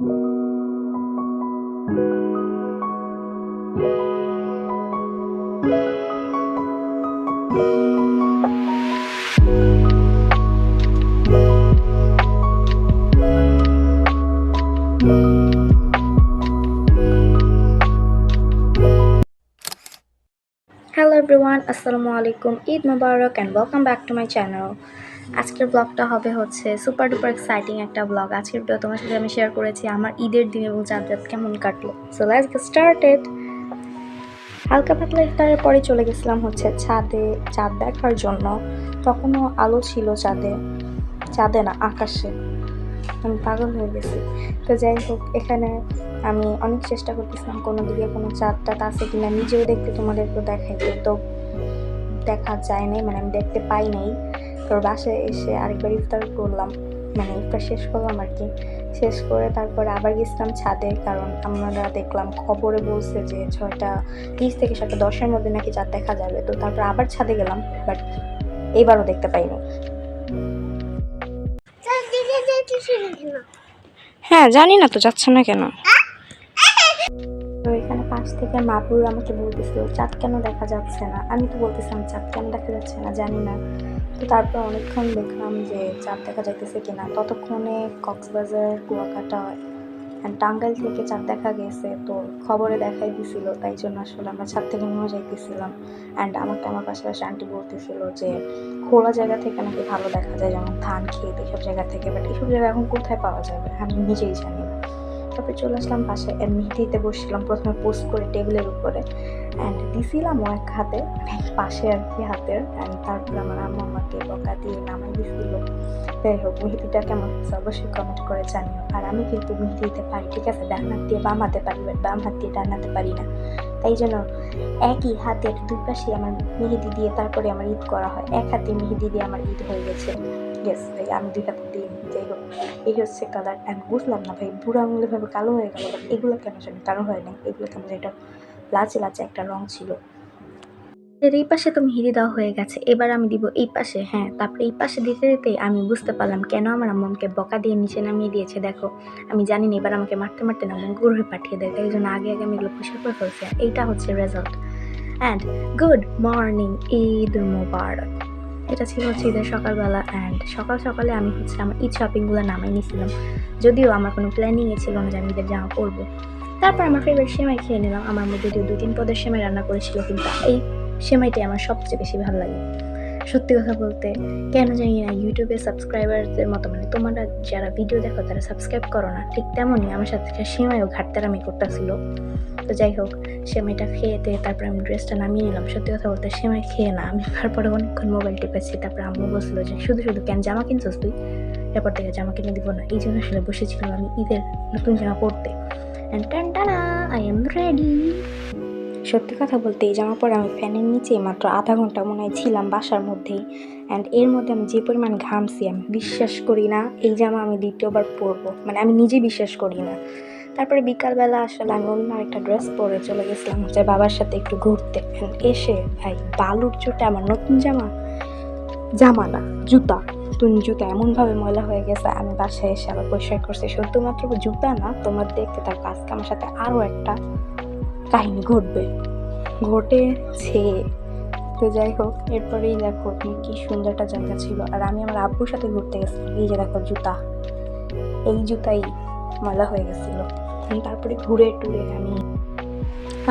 Hello everyone, আসসালামু আলাইকুম, ঈদ মোবারক and welcome back to my channel. আজকের ব্লগটা হবে হচ্ছে সুপার ডুপার এক্সাইটিং একটা ব্লগ। আজকের ভিডিও তোমার সাথে আমি শেয়ার করেছি আমার ঈদের দিন এবং চাঁদ রাত কেমন কাটলো। So let's get started. হালকা পাতলা ইফতারের পরে চলে গেছিলাম হচ্ছে ছাদে চাঁদ দেখার জন্য। তখনও আলো ছিল চাঁদে না আকাশে। আমি পাগল হয়ে গেছি। তো যাই হোক, এখানে আমি অনেক চেষ্টা করতেছিলাম কোনো দিকে কোনো চাঁদটা আছে কিনা, নিজেও দেখতে তোমাদেরকেও দেখাইতে, তো দেখা যায় নাই, মানে আমি দেখতে পাই নাই। তো বাসায় এসে আরেকবার ইফতার করলাম, মানে ইফতার শেষ করলাম আর কি। শেষ করে তারপরে আবার গেছিলাম ছাদে, কারণ আমরা দেখলাম খবরে বলছে যে 6:30 থেকে 7:10-এর মধ্যে নাকি চাঁদ দেখা যাবে। তো তারপর আবার ছাদে গেলাম, বাট এবারও দেখতে পাইনি। হ্যাঁ, জানি না তো যাচ্ছে না কেন। তো এখানে পাশ থেকে মাপুর আমাকে বলতেছিল চাঁদ কেন দেখা যাচ্ছে না। আমি তো বলতেছিলাম চাঁদ কেন দেখা যাচ্ছে না জানি না। তো তারপর অনেকক্ষণ দেখলাম যে চাঁদ দেখা যাইতেছে কিনা। ততক্ষণে কক্সবাজার, কুয়াকাটা অ্যান্ড টাঙ্গাইল থেকে চাঁদ দেখা গেছে। তো খবরে দেখাই দিছিল, তাই জন্য আসলে আমরা ছাদ থেকে নেমে যাইতেছিলাম। অ্যান্ড আমাকে আমার পাশাপাশি আন্টি বলতেছিল যে খোলা জায়গা থেকে নাকি ভালো দেখা যায়, যেমন ধান খেত এইসব জায়গা থেকে। বাট এইসব জায়গা এখন কোথায় পাওয়া যাবে আমি নিজেই জানি না। তারপরে চলে আসলাম পাশে, মেহেদিতে বসছিলাম প্রথমে পোস্ট করে টেবিলের উপরে, অ্যান্ড দিছিলাম ও এক হাতে, পাশে আর কি হাতের। অ্যান্ড তারপর আমার আম্মু আমাকে বকা দিয়ে নামাই দিছিল। যাই হোক, মেহেদিটা কেমন হচ্ছে অবশ্যই কমেন্ট করে জানিও। আর আমি কিন্তু মেহেদি দিতে পারি, ঠিক আছে, ডান হাত দিয়ে বাম হাতে পারি, বাট বাম হাত দিয়ে ডান হাতে পারি না। তাই জন্য একই হাতের দুই পাশে আমার মেহেদি দিয়ে তারপরে আমার ঈদ করা হয়। এক হাতে মেহেদি দিয়ে আমার ঈদ হয়ে গেছে। ইয়েস ভাই, আমি দুই হাতে দিই। যাই হোক, এই হচ্ছে কালার। অ্যান্ড বুঝলাম না ভাই, বুড়ো আঙুলে ভাবে কালো হয়ে গেল, বাট এগুলো কেন জানি কালো হয় না। এগুলো কেমন এটা লাচে লাচে একটা রং ছিল। এর এই পাশে তো মেহেদি দেওয়া হয়ে গেছে, এবার আমি দিব এই পাশে। হ্যাঁ, তারপরে এই পাশে দিতে দিতেই আমি বুঝতে পারলাম কেন আমার আম্মু আমাকে বকা দিয়ে নিচে নামিয়ে দিয়েছে। দেখো, আমি জানি না, এবার আমাকে মারতে মারতে না গরুরে পাঠিয়ে দেয়, তাই জন্য আগে আগে আমি এগুলো পরিষ্কার করে ফেলছি। এইটা হচ্ছে result. And good morning, Eid মোবারক। এটা ছিল হচ্ছে ঈদের সকালবেলা। অ্যান্ড সকাল সকালে আমি হচ্ছে আমার ঈদ শপিংগুলো নামাই নিয়েছিলাম, যদিও আমার কোনো প্ল্যানিংই ছিল না যে আমি ঈদের জামা পরবো। তারপর আমার ফেভারিট সেমাই খেয়ে নিলাম। আমার মধ্যে যদিও 2-3 পদের সেমাই রান্না করেছিল, কিন্তু এই সেমাইটাই আমার সবচেয়ে বেশি ভালো লাগে। সত্যি কথা বলতে, কেন জানি না ইউটিউবে সাবস্ক্রাইবারদের মতো, মানে তোমরা যারা ভিডিও দেখো তারা সাবস্ক্রাইব করো না, ঠিক তেমনই আমার সাথে সেমাইও ঘাটতারামি করতেছিল। তো যাই হোক, সেমাইটা খেয়েতে তারপরে আমি ড্রেসটা নামিয়ে নিলাম। সত্যি কথা বলতে, সেমাই খেয়ে না আমি তারপরে অনেকক্ষণ মোবাইল টিপেছি। তারপরে আম্মু বলছিল যে শুধু শুধু কেন জামা কিনছিস তুই, এরপর থেকে জামা কিনে দিব না। এই জন্য আসলে বসেছিলাম আমি ঈদের নতুন জামা পরতে। অ্যান্ড টানটানা, আই এম রেডি। সত্যি কথা বলতে, এই জামা পরে আমি ফ্যানের নিচে মাত্র আধা ঘন্টা মনে হয় ছিলাম বাসার মধ্যেই। অ্যান্ড এর মধ্যে আমি যে পরিমাণ ঘামছি, আমি বিশ্বাস করি না এই জামা আমি দ্বিতীয়বার পরবো, মানে আমি নিজে বিশ্বাস করি না। তারপরে বিকালবেলা আসলে আমি অন্য আরেকটা ড্রেস পরে চলে গেছিলাম হচ্ছে বাবার সাথে একটু ঘুরতে। এসে ভাই বালুর চোটে আমার নতুন জামা না জুতা, নতুন জুতা এমনভাবে ময়লা হয়ে গেছে। আমি বাসায় এসে আবার পরিষ্কার করছি। শুধুমাত্র জুতা না, তোমার দেখতে থাকো, আজকে আমার সাথে আরও একটা কাহিনী ঘটেছে। তো যাই হোক, এরপরেই দেখো কি সুন্দর একটা জায়গা ছিল। আর আমি আমার আব্বুর সাথে ঘুরতে গেছিলাম। এই যে দেখো জুতা, এই জুতাই ময়লা হয়ে গেছিল। তারপরে ঘুরে টুরে আমি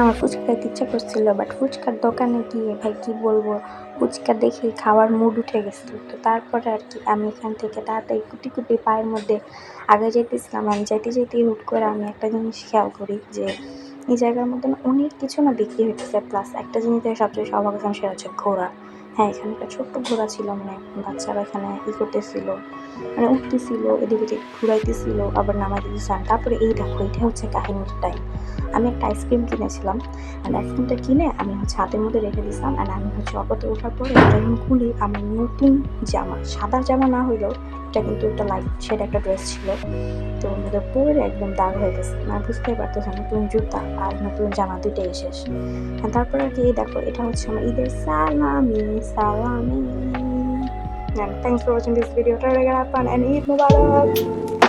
আমার ফুচকা খাইতে ইচ্ছা করছিল, বাট ফুচকার দোকানে গিয়ে ভাই কি বলবো, ফুচকা দেখে খাওয়ার মুড উঠে গেছিল। তো তারপরে আর কি আমি এখান থেকে তাড়াতাড়ি কুটি কুটি পায়ের মধ্যে আগে যেতেছিলাম। আমি যেতে হুট করে আমি একটা জিনিস খেয়াল করি যে এই জায়গার মধ্যে না অনেক কিছু না বিক্রি হইতেছে। প্লাস একটা জিনিস সবচেয়ে অবাক হলাম, সেটা হচ্ছে ঘোড়া। হ্যাঁ, এখানে একটা ছোট্ট ঘোড়া ছিল, মানে বাচ্চারা এখানে করতেছিল, মানে উঠতেছিল, এদিক ওদিক ঘুরাইতেছিল, আবার নামাই দিতেছিলাম। তারপরে এই দেখো, এটা হচ্ছে কাহিনীর টাইম। আমি একটা আইসক্রিম কিনেছিলাম, অ্যান্ড আইসক্রিমটা কিনে আমি হচ্ছে হাতের মধ্যে রেখে দিয়েছিলাম। অ্যান্ড আমি হচ্ছে অটোতে ওঠার পরে যখন খুলি, আমার নতুন জামা, সাদা জামা না হইলেও এটা কিন্তু একটা লাইট শেড একটা ড্রেস ছিল। তো ওদের পরে একদম দাগ হয়ে গেছে, মানে বুঝতেই পারতেছে নতুন জুতা আর নতুন জামা দুইটাই শেষ। তারপর আর কি দেখো, এটা হচ্ছে আমার ঈদের সালামি। And thanks for watching this video. Try to get up and Eid Mubarak.